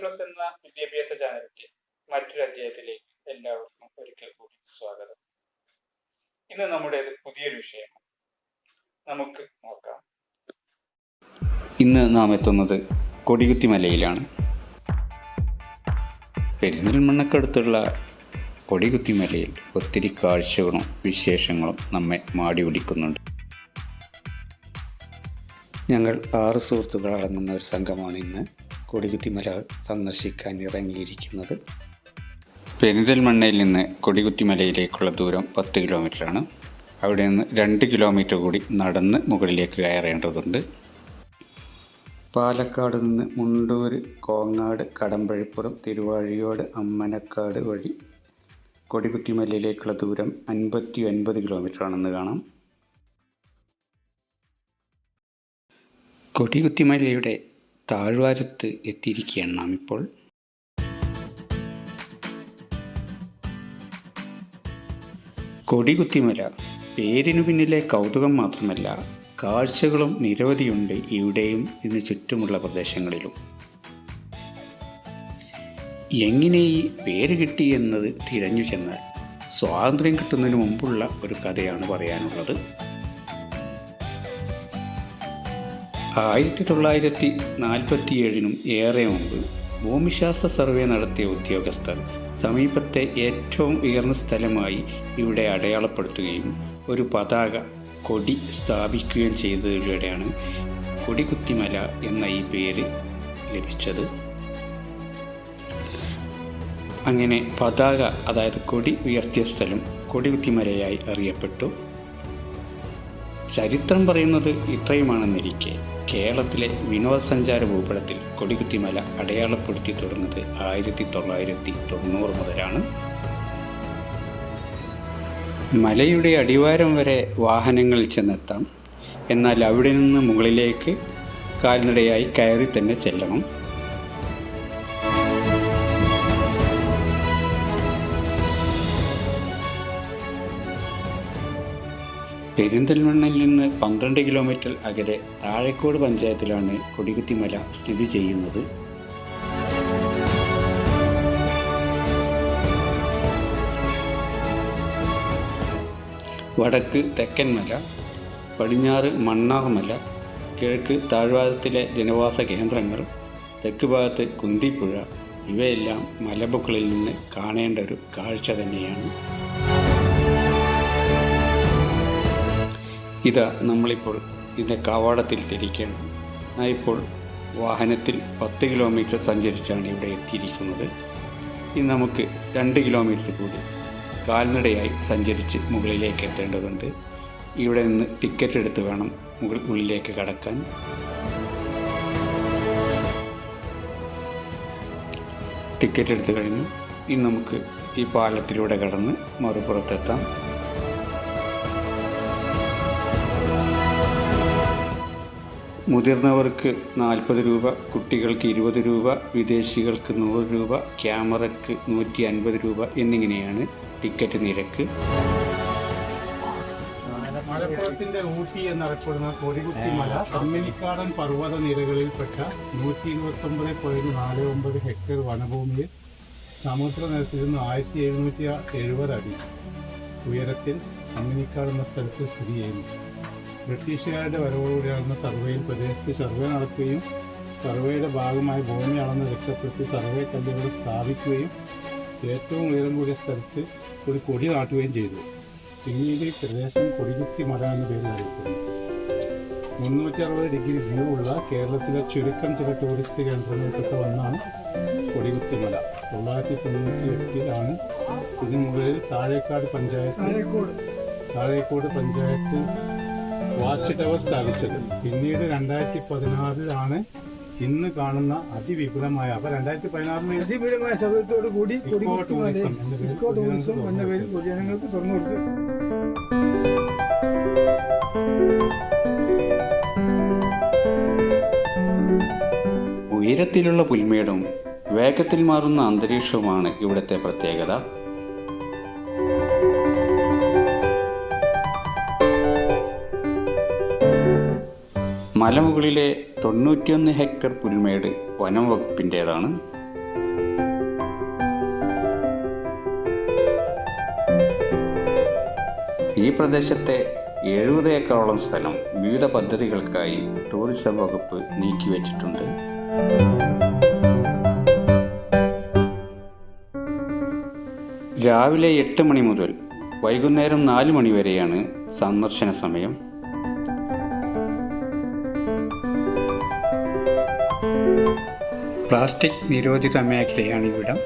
Plus എന്ന വിദ്യാഭ്യാസ ചാനലിന്റെ മറ്റൊരു അധ്യായത്തിലേക്ക് എല്ലാവർക്കും ഒരിക്കൽ കൂടി സ്വാഗതം. ഇന്ന് നമ്മുടെ പുതിയൊരു വിഷയമാണ്. നമുക്ക് നോക്കാം. ഇന്ന് നാം എത്തുന്നത് കൊടികുത്തി മലയിലാണ്. പെരിന്തൽമണ്ണക്കടുത്തുള്ള കൊടികുത്തി മലയിൽ ഒത്തിരി കാഴ്ചകളും വിശേഷങ്ങളും നമ്മെ മാടി പിടിക്കുന്നുണ്ട്. ഞങ്ങൾ 6 സുഹൃത്തുക്കൾ അടങ്ങുന്ന ഒരു സംഘമാണ് ഇന്ന് കൊടികുത്തി മല സന്ദർശിക്കാൻ ഇറങ്ങിയിരിക്കുന്നത്. പെരിന്തൽമണ്ണയിൽ നിന്ന് കൊടികുത്തി മലയിലേക്കുള്ള ദൂരം 10 കിലോമീറ്ററാണ്. അവിടെ നിന്ന് 2 കിലോമീറ്റർ കൂടി നടന്ന് മുകളിലേക്ക് കയറേണ്ടതുണ്ട്. പാലക്കാട് നിന്ന് മുണ്ടൂർ, കോങ്ങാട്, കടമ്പഴിപ്പുറം, തിരുവാഴിയോട്, അമ്മനക്കാട് വഴി കൊടികുത്തി മലയിലേക്കുള്ള ദൂരം 59 കിലോമീറ്റർ ആണെന്ന് കാണാം. കൊടികുത്തി മലയുടെ താഴ്വാരത്ത് എത്തിയിരിക്കുകയാണ് നാം ഇപ്പോൾ. കൊടികുത്തിമല പേരിനു പിന്നിലെ കൗതുകം മാത്രമല്ല, കാഴ്ചകളും നിരവധിയുണ്ട് ഇവിടെയും ഇതിന് ചുറ്റുമുള്ള പ്രദേശങ്ങളിലും. എങ്ങനെ ഈ പേര് കിട്ടി എന്നത് തിരഞ്ഞു ചെന്നാൽ സ്വാതന്ത്ര്യം കിട്ടുന്നതിന് മുമ്പുള്ള ഒരു കഥയാണ് പറയാനുള്ളത്. 1947 ഏറെ മുമ്പ് ഭൂമിശാസ്ത്ര സർവേ നടത്തിയ ഉദ്യോഗസ്ഥർ സമീപത്തെ ഏറ്റവും ഉയർന്ന സ്ഥലമായി ഇവിടെ അടയാളപ്പെടുത്തുകയും ഒരു പതാക കൊടി സ്ഥാപിക്കുകയും ചെയ്തതിലൂടെയാണ് കൊടികുത്തിമല എന്ന ഈ പേര് ലഭിച്ചത്. അങ്ങനെ പതാക, അതായത് കൊടി ഉയർത്തിയ സ്ഥലം കൊടികുത്തിമലയായി അറിയപ്പെട്ടു. ചരിത്രം പറയുന്നത് ഇത്രയുമാണെന്നിരിക്കെ കേരളത്തിലെ വിനോദസഞ്ചാര ഭൂപടത്തിൽ കൊടികുത്തിമല അടയാളപ്പെടുത്തി തുടങ്ങുന്നത് 1990 മുതലാണ്. മലയുടെ അടിവാരം വരെ വാഹനങ്ങളിൽ ചെന്നെത്താം. എന്നാൽ അവിടെ നിന്ന് മുകളിലേക്ക് കാൽനടയായി കയറി തന്നെ ചെല്ലണം. പെരിന്തൽമണ്ണയിൽ നിന്ന് 12 കിലോമീറ്റർ അകലെ താഴേക്കോട് പഞ്ചായത്തിലാണ് കൊടികുത്തിമല സ്ഥിതി ചെയ്യുന്നത്. വടക്ക് തെക്കൻ മല, പടിഞ്ഞാറ് മണ്ണാർ മല, കിഴക്ക് താഴ്വാരത്തിലെ ജനവാസ കേന്ദ്രങ്ങൾ, തെക്ക് ഭാഗത്ത് കുന്തിപ്പുഴ, ഇവയെല്ലാം മലമുകളിൽ നിന്ന് കാണേണ്ട ഒരു കാഴ്ച തന്നെയാണ്. ഇതാ നമ്മളിപ്പോൾ ഇതിൻ്റെ കവാടത്തിൽ തിരിക്കണം. ഇപ്പോൾ വാഹനത്തിൽ 10 കിലോമീറ്റർ സഞ്ചരിച്ചാണ് ഇവിടെ എത്തിയിരിക്കുന്നത്. ഇനി നമുക്ക് 2 കിലോമീറ്റർ കൂടി കാൽനടയായി സഞ്ചരിച്ച് മുകളിലേക്ക് എത്തേണ്ടതുണ്ട്. ഇവിടെ നിന്ന് ടിക്കറ്റ് എടുത്ത് വേണം ഉള്ളിലേക്ക് കടക്കാൻ. ടിക്കറ്റ് എടുത്തു കഴിഞ്ഞു. ഇനി നമുക്ക് ഈ പാലത്തിലൂടെ കടന്ന് മറുപുറത്തെത്താം. മുതിർന്നവർക്ക് 40 രൂപ, കുട്ടികൾക്ക് 20 രൂപ, വിദേശികൾക്ക് 100 രൂപ, ക്യാമറയ്ക്ക് 150 രൂപ എന്നിങ്ങനെയാണ് ടിക്കറ്റ് നിരക്ക്. മലപ്പുറത്തിന്റെ ഊട്ടി എന്നറിയപ്പെടുന്ന കൊടികുത്തിമല അമ്മിനിക്കാടൻ പർവ്വത നിരകളിൽപ്പെട്ട 129.49 ഹെക്ടർ വനഭൂമിയിൽ സമുദ്രനിരപ്പിൽ നിന്ന് 1770 അടി ഉയരത്തിൽ അമ്മിനിക്കാട് എന്ന സ്ഥലത്ത് സ്ഥിതി ചെയ്യുന്നു. ബ്രിട്ടീഷുകാരുടെ വരവോടുകൂടിയാണ് സർവേയിൽ പ്രദേശത്ത് സർവേ നടത്തുകയും സർവേയുടെ ഭാഗമായി ഭൂമി അളന്ന് രക്ഷപ്പെടുത്തി സർവേ കല്ലുകൾ സ്ഥാപിക്കുകയും ഏറ്റവും ഉയരം കൂടിയ സ്ഥലത്ത് ഒരു കൊടി നാട്ടുകയും ചെയ്തു. പിന്നീട് ഈ പ്രദേശം കൊടികുത്തി മല എന്ന പേരിൽ അറിയപ്പെടുന്നു. 360 ഡിഗ്രി വ്യൂ ഉള്ള കേരളത്തിലെ ചുരുക്കം ചില ടൂറിസ്റ്റ് കേന്ദ്രങ്ങളിൽപ്പെട്ട ഒന്നാണ് കൊടികുത്തിമല. 1998 ഇതിന് മുകളിൽ താഴേക്കോട് പഞ്ചായത്ത് വാച്ച് ടവർ സ്ഥാപിച്ചത്. പിന്നീട് 2016 ഇന്ന് കാണുന്ന അതിവിപുലമായ 2016 സൗകര്യത്തോടു കൂടി ഇക്കോ ടൂറിസം എന്ന പേരിൽ പൊതുജനങ്ങൾക്ക് തുറന്നു കൊടുത്തു. ഉയരത്തിലുള്ള പുൽമേടും വേഗത്തിൽ മാറുന്ന അന്തരീക്ഷവുമാണ് ഇവിടുത്തെ പ്രത്യേകത. മലമുകളിലെ 91 ഹെക്ടർ പുൽമേട് വനം വകുപ്പിൻ്റേതാണ്. ഈ പ്രദേശത്തെ 70 ഏക്കറോളം സ്ഥലം വിവിധ പദ്ധതികൾക്കായി ടൂറിസം വകുപ്പ് നീക്കിവെച്ചിട്ടുണ്ട്. രാവിലെ 8 മണി മുതൽ വൈകുന്നേരം 4 മണി വരെയാണ് സന്ദർശന സമയം. പ്ലാസ്റ്റിക് നിരോധിത മേഖലയാണ് ഇവിടം.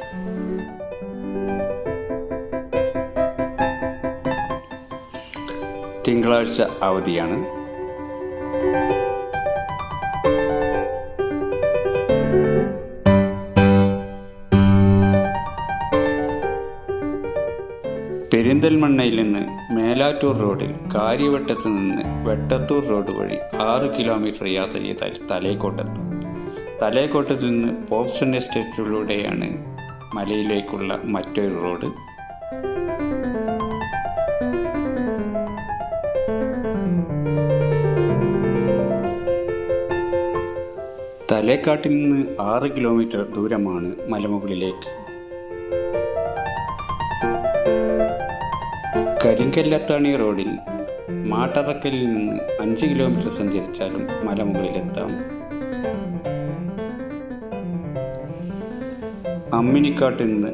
തിങ്കളാഴ്ച അവധിയാണ്. പെരിന്തൽമണ്ണയിൽ നിന്ന് മേലാറ്റൂർ റോഡിൽ കാര്യവട്ടത്ത് നിന്ന് വെട്ടത്തൂർ റോഡ് വഴി 6 കിലോമീറ്റർ യാത്ര ചെയ്താൽ തലേക്കോട്ടെത്തും. തലേക്കോട്ടത്തിൽ നിന്ന് പോപ്സൺ എസ്റ്റേറ്റിലൂടെയാണ് മലയിലേക്കുള്ള മറ്റൊരു റോഡ്. തലേക്കാട്ടിൽ നിന്ന് 6 കിലോമീറ്റർ ദൂരമാണ് മലമുകളിലേക്ക്. കരിങ്കല്ലത്താണി റോഡിൽ മാട്ടറക്കലിൽ നിന്ന് 5 കിലോമീറ്റർ സഞ്ചരിച്ചാലും മലമുകളിലെത്താം. അമ്മിനിക്കാട്ടിൽ നിന്ന്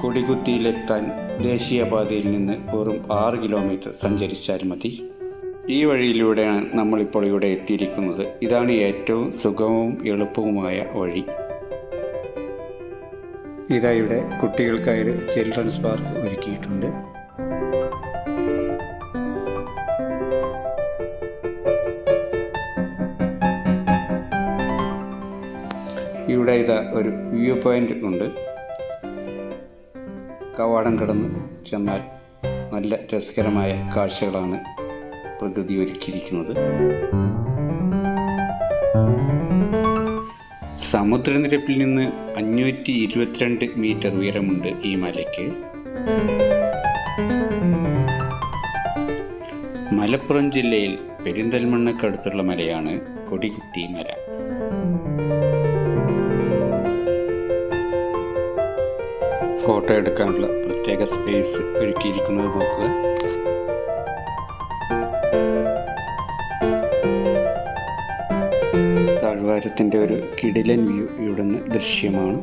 കൊടികുത്തിയിലെത്താൻ ദേശീയപാതയിൽ നിന്ന് വെറും 6 കിലോമീറ്റർ സഞ്ചരിച്ചാൽ മതി. ഈ വഴിയിലൂടെയാണ് നമ്മളിപ്പോൾ ഇവിടെ എത്തിയിരിക്കുന്നത്. ഇതാണ് ഏറ്റവും സുഗമവും എളുപ്പവുമായ വഴി. ഇതാ ഇവിടെ കുട്ടികൾക്കായി ചിൽഡ്രൻസ് പാർക്ക് ഒരുക്കിയിട്ടുണ്ട്. ഇവിടെ ഇതാ ഒരു വ്യൂ പോയിന്റ് ഉണ്ട്. കവാടം കടന്ന് ചെന്നാൽ നല്ല രസകരമായ കാഴ്ചകളാണ് പ്രകൃതി ഒരുക്കിയിരിക്കുന്നത്. സമുദ്രനിരപ്പിൽ നിന്ന് 522 മീറ്റർ ഉയരമുണ്ട് ഈ മലയ്ക്ക്. മലപ്പുറം ജില്ലയിൽ പെരിന്തൽമണ്ണക്കടുത്തുള്ള മലയാണ് കൊടികുത്തി മല. ഫോട്ടോ എടുക്കാനുള്ള പ്രത്യേക സ്പേസ് ഒരുക്കിയിരിക്കുന്നത് നോക്കുക. താഴ്വാരത്തിൻ്റെ ഒരു കിടിലൻ വ്യൂ ഇവിടുന്ന് ദൃശ്യമാണ്.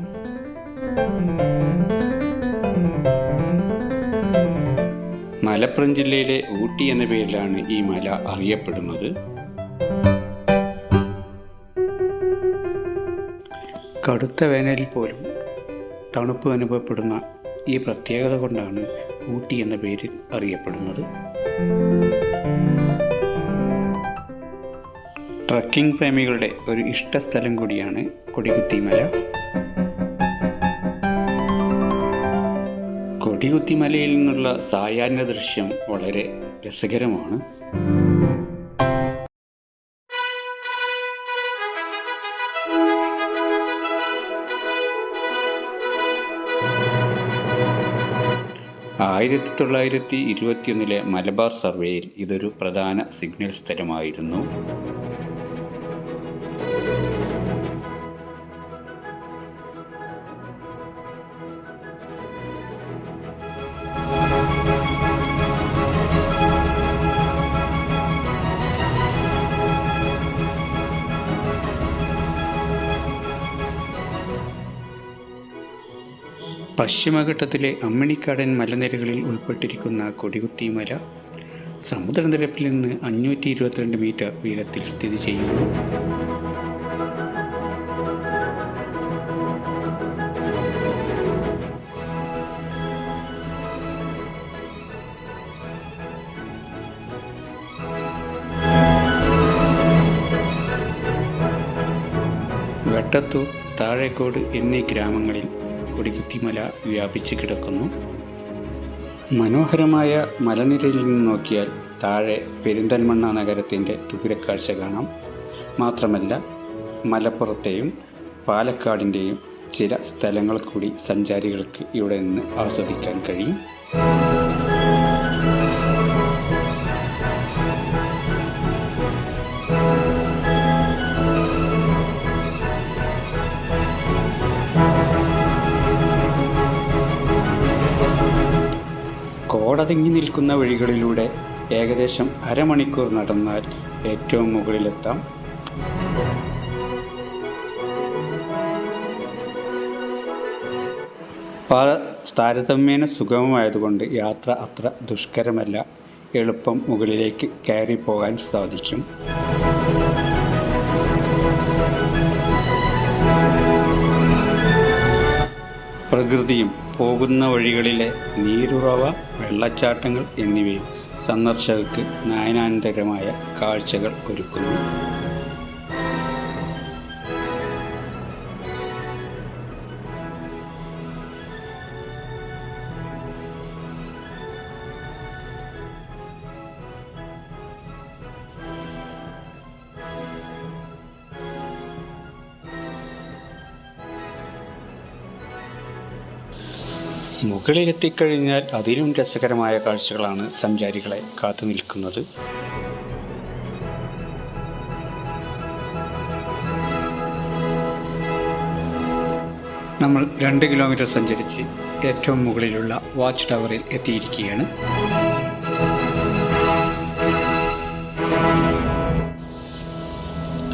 മലപ്പുറം ജില്ലയിലെ ഊട്ടി എന്ന പേരിലാണ് ഈ മല അറിയപ്പെടുന്നത്. കടുത്ത വേനലിൽ പോലും തണുപ്പ് അനുഭവപ്പെടുന്ന ഈ പ്രത്യേകത കൊണ്ടാണ് ഊട്ടി എന്ന പേരിൽ അറിയപ്പെടുന്നത്. ട്രക്കിംഗ് പ്രേമികളുടെ ഒരു ഇഷ്ടസ്ഥലം കൂടിയാണ് കൊടികുത്തി മല. കൊടികുത്തി മലയിൽ നിന്നുള്ള സായാഹ്ന ദൃശ്യം വളരെ രസകരമാണ്. ആയിരത്തി 1921 മലബാർ സർവേയിൽ ഇതൊരു പ്രധാന സിഗ്നൽ സ്ഥലമായിരുന്നു. പശ്ചിമഘട്ടത്തിലെ അമ്മിണിക്കാടൻ മലനിരകളിൽ ഉൾപ്പെട്ടിരിക്കുന്ന കൊടികുത്തി മല സമുദ്രനിരപ്പിൽ നിന്ന് 522 മീറ്റർ ഉയരത്തിൽ സ്ഥിതി ചെയ്യുന്നു. വെട്ടത്തൂർ, താഴേക്കോട് എന്നീ ഗ്രാമങ്ങളിൽ കൊടികുത്തിമല വ്യാപിച്ചു കിടക്കുന്നു. മനോഹരമായ മലനിരയിൽ നിന്ന് നോക്കിയാൽ താഴെ പെരിന്തൽമണ്ണ നഗരത്തിൻ്റെ ദൂരക്കാഴ്ച കാണാം. മാത്രമല്ല മലപ്പുറത്തെയും പാലക്കാടിൻ്റെയും ചില സ്ഥലങ്ങൾ കൂടി സഞ്ചാരികൾക്ക് ഇവിടെ നിന്ന് ആസ്വദിക്കാൻ കഴിയും. കോട പതുങ്ങി നിൽക്കുന്ന വഴികളിലൂടെ ഏകദേശം അരമണിക്കൂർ നടന്നാൽ ഏറ്റവും മുകളിലെത്താം. പാത താരതമ്യേന സുഗമമായതുകൊണ്ട് യാത്ര അത്ര ദുഷ്കരമല്ല. എളുപ്പം മുകളിലേക്ക് കയറി പോകാൻ സാധിക്കും. പ്രകൃതിയും പോകുന്ന വഴികളിലെ നീരുറവ, വെള്ളച്ചാട്ടങ്ങൾ എന്നിവയും സന്ദർശകർക്ക് നയനാനന്ദകരമായ കാഴ്ചകൾ ഒരുക്കുന്നു. മുകളിലെത്തിക്കഴിഞ്ഞാൽ അതിലും രസകരമായ കാഴ്ചകളാണ് സഞ്ചാരികളെ കാത്തു നിൽക്കുന്നത്. നമ്മൾ 2 കിലോമീറ്റർ സഞ്ചരിച്ച് ഏറ്റവും മുകളിലുള്ള വാച്ച് ടവറിൽ എത്തിയിരിക്കുകയാണ്.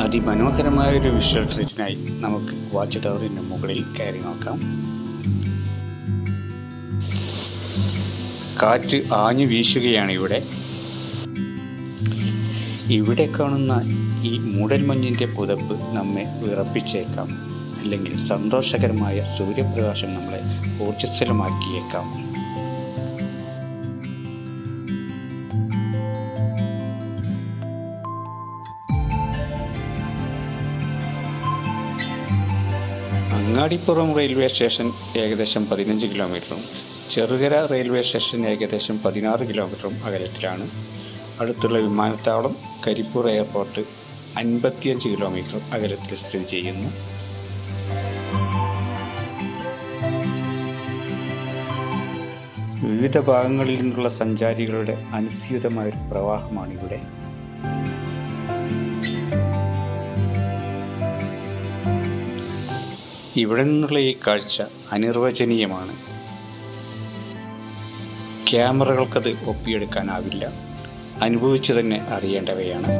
അതിമനോഹരമായൊരു വിഷ്വൽ ട്രീറ്റിനായി നമുക്ക് വാച്ച് ടവറിൻ്റെ മുകളിൽ കയറി നോക്കാം. കാറ്റ് ആഞ്ഞു വീശുകയാണ് ഇവിടെ. ഇവിടെ കാണുന്ന ഈ മൂടൽമഞ്ഞിൻ്റെ പുതപ്പ് നമ്മെ വിറപ്പിച്ചേക്കാം, അല്ലെങ്കിൽ സന്തോഷകരമായ സൂര്യപ്രകാശം നമ്മളെ ഊർജ്ജസ്വലമാക്കിയേക്കാം. അങ്ങാടിപ്പുറം റെയിൽവേ സ്റ്റേഷൻ ഏകദേശം 15 കിലോമീറ്ററും ചെറുകര റെയിൽവേ സ്റ്റേഷൻ ഏകദേശം 16 കിലോമീറ്ററും അകലത്തിലാണ്. അടുത്തുള്ള വിമാനത്താവളം കരിപ്പൂർ എയർപോർട്ട് 55 കിലോമീറ്റർ അകലത്തിൽ സ്ഥിതി ചെയ്യുന്നു. വിവിധ ഭാഗങ്ങളിൽ നിന്നുള്ള സഞ്ചാരികളുടെ അനുസ്യൂതമായൊരു പ്രവാഹമാണിവിടെ. ഇവിടെ നിന്നുള്ള ഈ കാഴ്ച അനിർവചനീയമാണ്. ക്യാമറകൾക്കത് ഒപ്പിയെടുക്കാനാവില്ല, അനുഭവിച്ചു തന്നെ അറിയേണ്ടവയാണ്.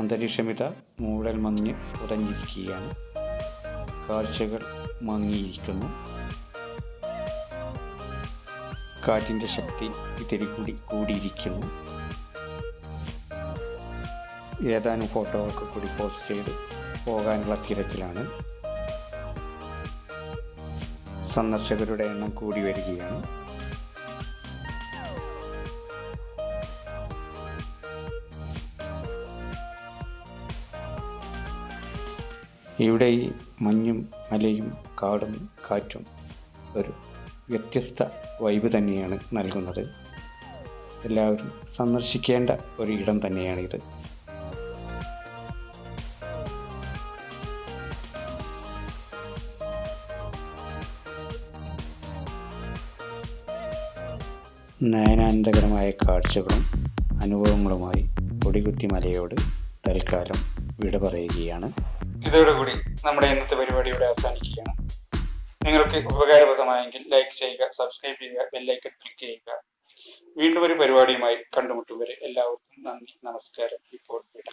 അന്തരീക്ഷമിത മൂടൽ മഞ്ഞ് ഉറഞ്ഞിരിക്കുകയാണ്. കാഴ്ചകൾ മങ്ങിയിരിക്കുന്നു. കാറ്റിൻ്റെ ശക്തി ഇതിൽ കൂടിയിരിക്കുന്നു. ഏതാനും ഫോട്ടോകൾക്ക് കൂടി പോസ്റ്റ് ചെയ്ത് പോകാനുള്ള തിരക്കിലാണ്. സന്ദർശകരുടെ എണ്ണം കൂടി വരികയാണ്. ഇവിടെ ഈ മഞ്ഞും മലയും കാടും കാറ്റും ഒരു വ്യത്യസ്ത വൈബ് തന്നെയാണ് നൽകുന്നത്. എല്ലാവരും സന്ദർശിക്കേണ്ട ഒരു ഇടം തന്നെയാണിത്. നയനാനന്ദകരമായ കാഴ്ചകളും അനുഭവങ്ങളുമായി കൊടികുത്തി മലയോട് തൽക്കാലം വിട പറയുകയാണ്. ഇതോടുകൂടി നമ്മുടെ ഇന്നത്തെ പരിപാടി ഇവിടെ അവസാനിക്കുകയാണ്. നിങ്ങൾക്ക് ഉപകാരപ്രദമായെങ്കിൽ ലൈക്ക് ചെയ്യുക, സബ്സ്ക്രൈബ് ചെയ്യുക, ബെല്ലൈക്കൺ ക്ലിക്ക് ചെയ്യുക. വീണ്ടും ഒരു പരിപാടിയുമായി കണ്ടുമുട്ടും വരെ എല്ലാവർക്കും നന്ദി, നമസ്കാരം. ഇപ്പോൾ വിട.